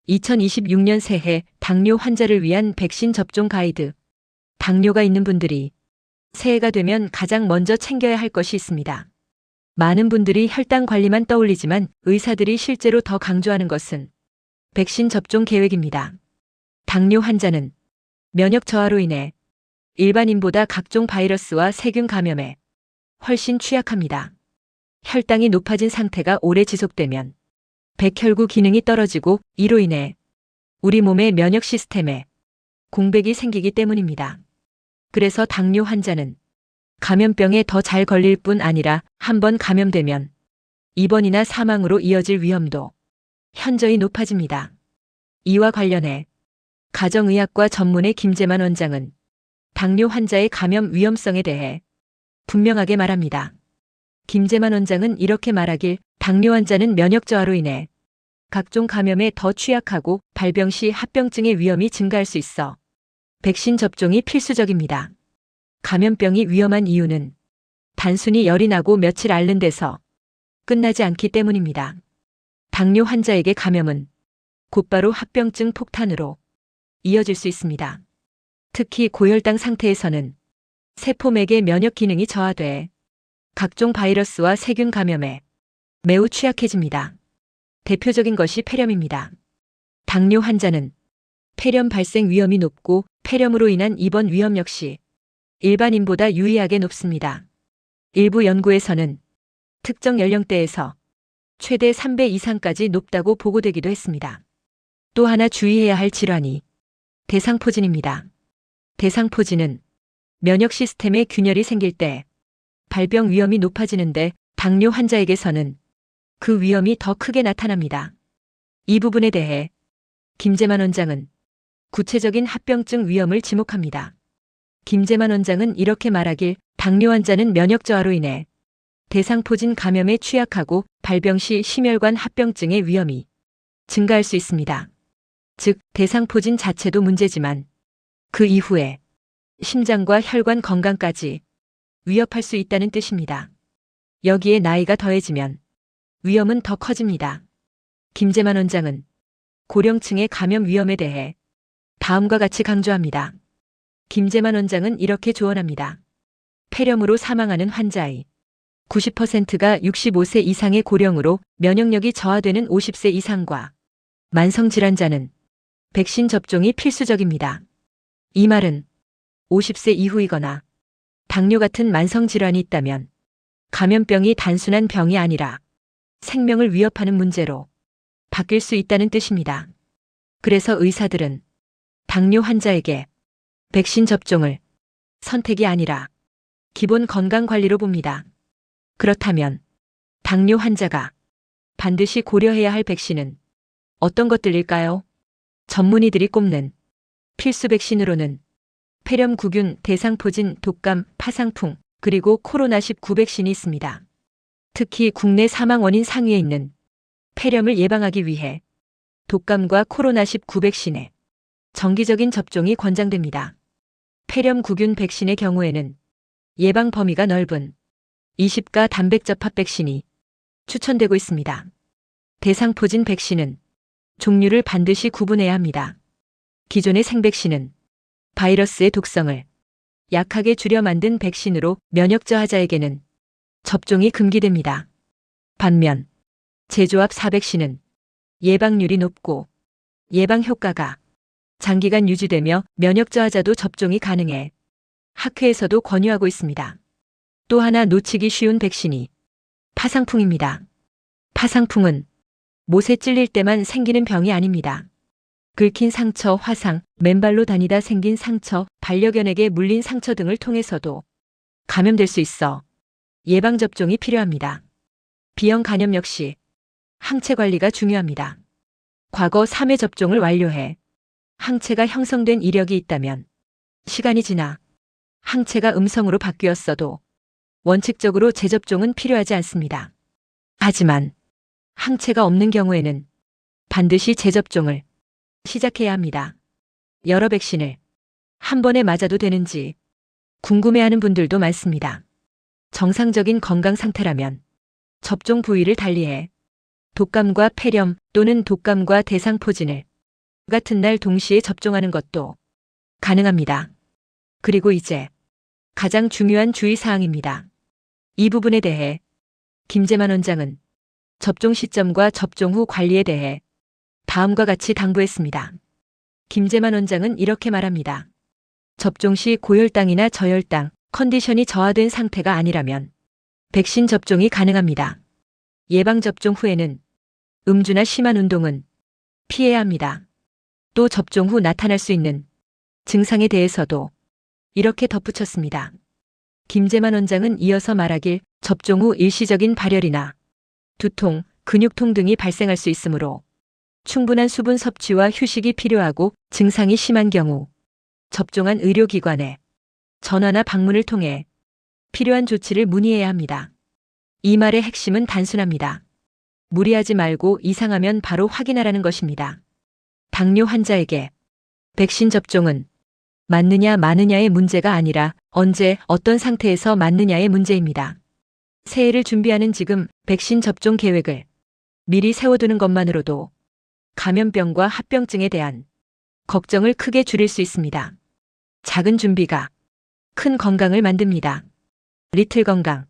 2026년 새해 당뇨 환자를 위한 백신 접종 가이드. 당뇨가 있는 분들이 새해가 되면 가장 먼저 챙겨야 할 것이 있습니다. 많은 분들이 혈당 관리만 떠올리지만 의사들이 실제로 더 강조하는 것은 백신 접종 계획입니다. 당뇨 환자는 면역 저하로 인해 일반인보다 각종 바이러스와 세균 감염에 훨씬 취약합니다. 혈당이 높아진 상태가 오래 지속되면 백혈구 기능이 떨어지고 이로 인해 우리 몸의 면역 시스템에 공백이 생기기 때문입니다. 그래서 당뇨 환자는 감염병에 더 잘 걸릴 뿐 아니라 한번 감염되면 입원이나 사망으로 이어질 위험도 현저히 높아집니다. 이와 관련해 가정의학과 전문의 김재만 원장은 당뇨 환자의 감염 위험성에 대해 분명하게 말합니다. 김재만 원장은 이렇게 말하길, 당뇨 환자는 면역 저하로 인해 각종 감염에 더 취약하고 발병 시 합병증의 위험이 증가할 수 있어 백신 접종이 필수적입니다. 감염병이 위험한 이유는 단순히 열이 나고 며칠 앓는 데서 끝나지 않기 때문입니다. 당뇨 환자에게 감염은 곧바로 합병증 폭탄으로 이어질 수 있습니다. 특히 고혈당 상태에서는 세포맥의 면역 기능이 저하돼 각종 바이러스와 세균 감염에 매우 취약해집니다. 대표적인 것이 폐렴입니다. 당뇨 환자는 폐렴 발생 위험이 높고 폐렴으로 인한 입원 위험 역시 일반인보다 유의하게 높습니다. 일부 연구에서는 특정 연령대에서 최대 3배 이상까지 높다고 보고되기도 했습니다. 또 하나 주의해야 할 질환이 대상포진입니다. 대상포진은 면역 시스템에 균열이 생길 때 발병 위험이 높아지는데 당뇨 환자에게서는 그 위험이 더 크게 나타납니다. 이 부분에 대해 김재만 원장은 구체적인 합병증 위험을 지목합니다. 김재만 원장은 이렇게 말하길, 당뇨 환자는 면역 저하로 인해 대상포진 감염에 취약하고 발병 시 심혈관 합병증의 위험이 증가할 수 있습니다. 즉, 대상포진 자체도 문제지만 그 이후에 심장과 혈관 건강까지 위협할 수 있다는 뜻입니다. 여기에 나이가 더해지면 위험은 더 커집니다. 김재만 원장은 고령층의 감염 위험에 대해 다음과 같이 강조합니다. 김재만 원장은 이렇게 조언합니다. 폐렴으로 사망하는 환자의 90%가 65세 이상의 고령으로 면역력이 저하되는 50세 이상과 만성질환자는 백신 접종이 필수적입니다. 이 말은 50세 이후이거나 당뇨 같은 만성질환이 있다면 감염병이 단순한 병이 아니라 생명을 위협하는 문제로 바뀔 수 있다는 뜻입니다. 그래서 의사들은 당뇨 환자에게 백신 접종을 선택이 아니라 기본 건강관리로 봅니다. 그렇다면 당뇨 환자가 반드시 고려해야 할 백신은 어떤 것들일까요? 전문의들이 꼽는 필수 백신으로는 폐렴구균, 대상포진, 독감, 파상풍, 그리고 코로나19 백신이 있습니다. 특히 국내 사망 원인 상위에 있는 폐렴을 예방하기 위해 독감과 코로나19 백신의 정기적인 접종이 권장됩니다. 폐렴구균 백신의 경우에는 예방 범위가 넓은 20가 단백접합 백신이 추천되고 있습니다. 대상포진 백신은 종류를 반드시 구분해야 합니다. 기존의 생백신은 바이러스의 독성을 약하게 줄여 만든 백신으로 면역 저하자에게는 접종이 금기됩니다. 반면 제조합 4백신은 예방률이 높고 예방 효과가 장기간 유지되며 면역 저하자도 접종이 가능해 학회에서도 권유하고 있습니다. 또 하나 놓치기 쉬운 백신이 파상풍입니다. 파상풍은 못에 찔릴 때만 생기는 병이 아닙니다. 긁힌 상처, 화상, 맨발로 다니다 생긴 상처, 반려견에게 물린 상처 등을 통해서도 감염될 수 있어 예방접종이 필요합니다. B형 간염 역시 항체 관리가 중요합니다. 과거 3회 접종을 완료해 항체가 형성된 이력이 있다면 시간이 지나 항체가 음성으로 바뀌었어도 원칙적으로 재접종은 필요하지 않습니다. 하지만 항체가 없는 경우에는 반드시 재접종을 시작해야 합니다. 여러 백신을 한 번에 맞아도 되는지 궁금해하는 분들도 많습니다. 정상적인 건강 상태라면 접종 부위를 달리해 독감과 폐렴 또는 독감과 대상포진을 같은 날 동시에 접종하는 것도 가능합니다. 그리고 이제 가장 중요한 주의사항입니다. 이 부분에 대해 김재만 원장은 접종 시점과 접종 후 관리에 대해 다음과 같이 당부했습니다. 김재만 원장은 이렇게 말합니다. 접종 시 고혈당이나 저혈당, 컨디션이 저하된 상태가 아니라면 백신 접종이 가능합니다. 예방접종 후에는 음주나 심한 운동은 피해야 합니다. 또 접종 후 나타날 수 있는 증상에 대해서도 이렇게 덧붙였습니다. 김재만 원장은 이어서 말하길 접종 후 일시적인 발열이나 두통, 근육통 등이 발생할 수 있으므로 충분한 수분 섭취와 휴식이 필요하고 증상이 심한 경우 접종한 의료기관에 전화나 방문을 통해 필요한 조치를 문의해야 합니다. 이 말의 핵심은 단순합니다. 무리하지 말고 이상하면 바로 확인하라는 것입니다. 당뇨 환자에게 백신 접종은 맞느냐 마느냐의 문제가 아니라 언제 어떤 상태에서 맞느냐의 문제입니다. 새해를 준비하는 지금 백신 접종 계획을 미리 세워두는 것만으로도 감염병과 합병증에 대한 걱정을 크게 줄일 수 있습니다. 작은 준비가 큰 건강을 만듭니다. 리틀 건강